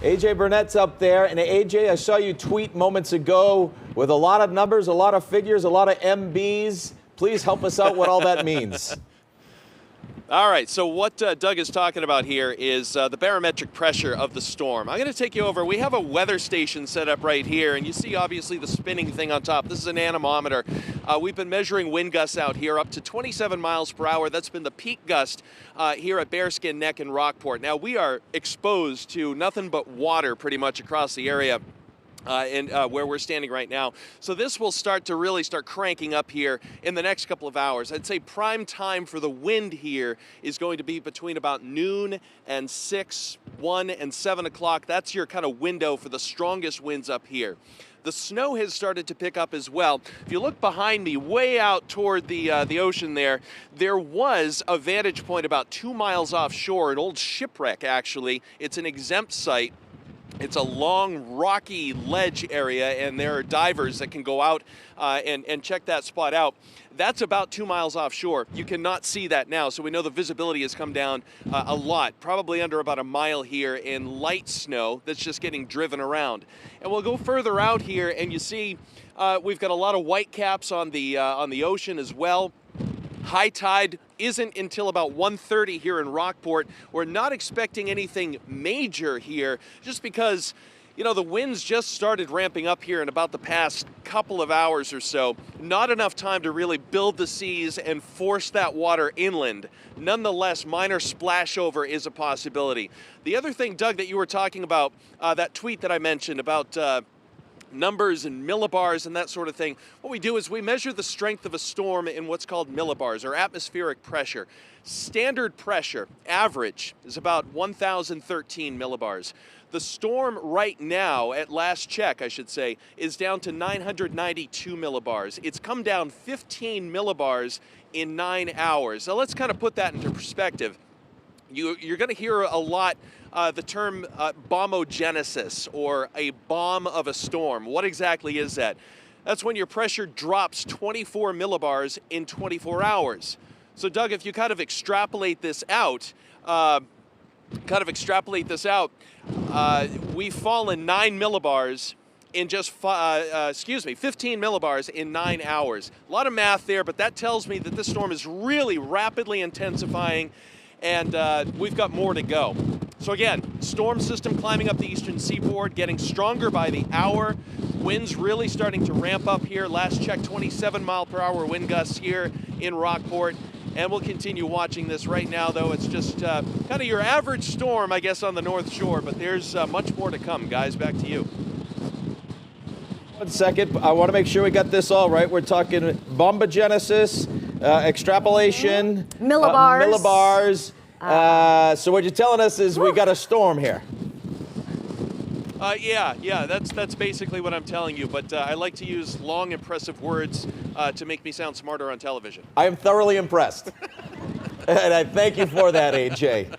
AJ Burnett's up there, and AJ, I saw you tweet moments ago with a lot of numbers, a lot of figures, a lot of MBs. Please help us out what all that means. All right, so what Doug is talking about here is the barometric pressure of the storm. I'm going to take you over. We have a weather station set up right here, and you see obviously the spinning thing on top. This is an anemometer. We've been measuring wind gusts out here up to 27 miles per hour. That's been the peak gust here at Bearskin Neck in Rockport. Now, we are exposed to nothing but water pretty much across the area. Where we're standing right now. So this will really start cranking up here in the next couple of hours. I'd say prime time for the wind here is going to be between about noon and 6, 1, and 7 o'clock. That's your kind of window for the strongest winds up here. The snow has started to pick up as well. If you look behind me, way out toward the ocean there was a vantage point about 2 miles offshore, an old shipwreck actually. It's an exempt site. It's a long, rocky ledge area, and there are divers that can go out and check that spot out. That's about 2 miles offshore. You cannot see that now, so we know the visibility has come down a lot, probably under about a mile here in light snow that's just getting driven around. And we'll go further out here, and you see we've got a lot of white caps on the ocean as well. High tide isn't until about 1:30 here in Rockport. We're not expecting anything major here just because, you know, the winds just started ramping up here in about the past couple of hours or so. Not enough time to really build the seas and force that water inland. Nonetheless, minor splash over is a possibility. The other thing, Doug, that you were talking about, that tweet that I mentioned about numbers and millibars and that sort of thing. What we do is we measure the strength of a storm in what's called millibars, or atmospheric pressure. Standard pressure, average, is about 1,013 millibars. The storm right now, at last check, I should say, is down to 992 millibars. It's come down 15 millibars in 9 hours. Now let's kind of put that into perspective. You're going to hear a lot the term bombogenesis, or a bomb of a storm. What exactly is that? That's when your pressure drops 24 millibars in 24 hours. So Doug, if you kind of extrapolate this out, we've fallen 9 millibars in just 15 millibars in 9 hours. A lot of math there, but that tells me that this storm is really rapidly intensifying, and we've got more to go. So again, storm system climbing up the eastern seaboard, getting stronger by the hour. Winds really starting to ramp up here. Last check, 27 mile per hour wind gusts here in Rockport. And we'll continue watching this. Right now, though, it's just kind of your average storm, I guess, on the North Shore. But there's much more to come. Guys, back to you. 1 second. I want to make sure we got this all right. We're talking bombogenesis, extrapolation, millibars. So what you're telling us is we got a storm here. Yeah, that's basically what I'm telling you. But I like to use long, impressive words to make me sound smarter on television. I am thoroughly impressed. And I thank you for that, AJ.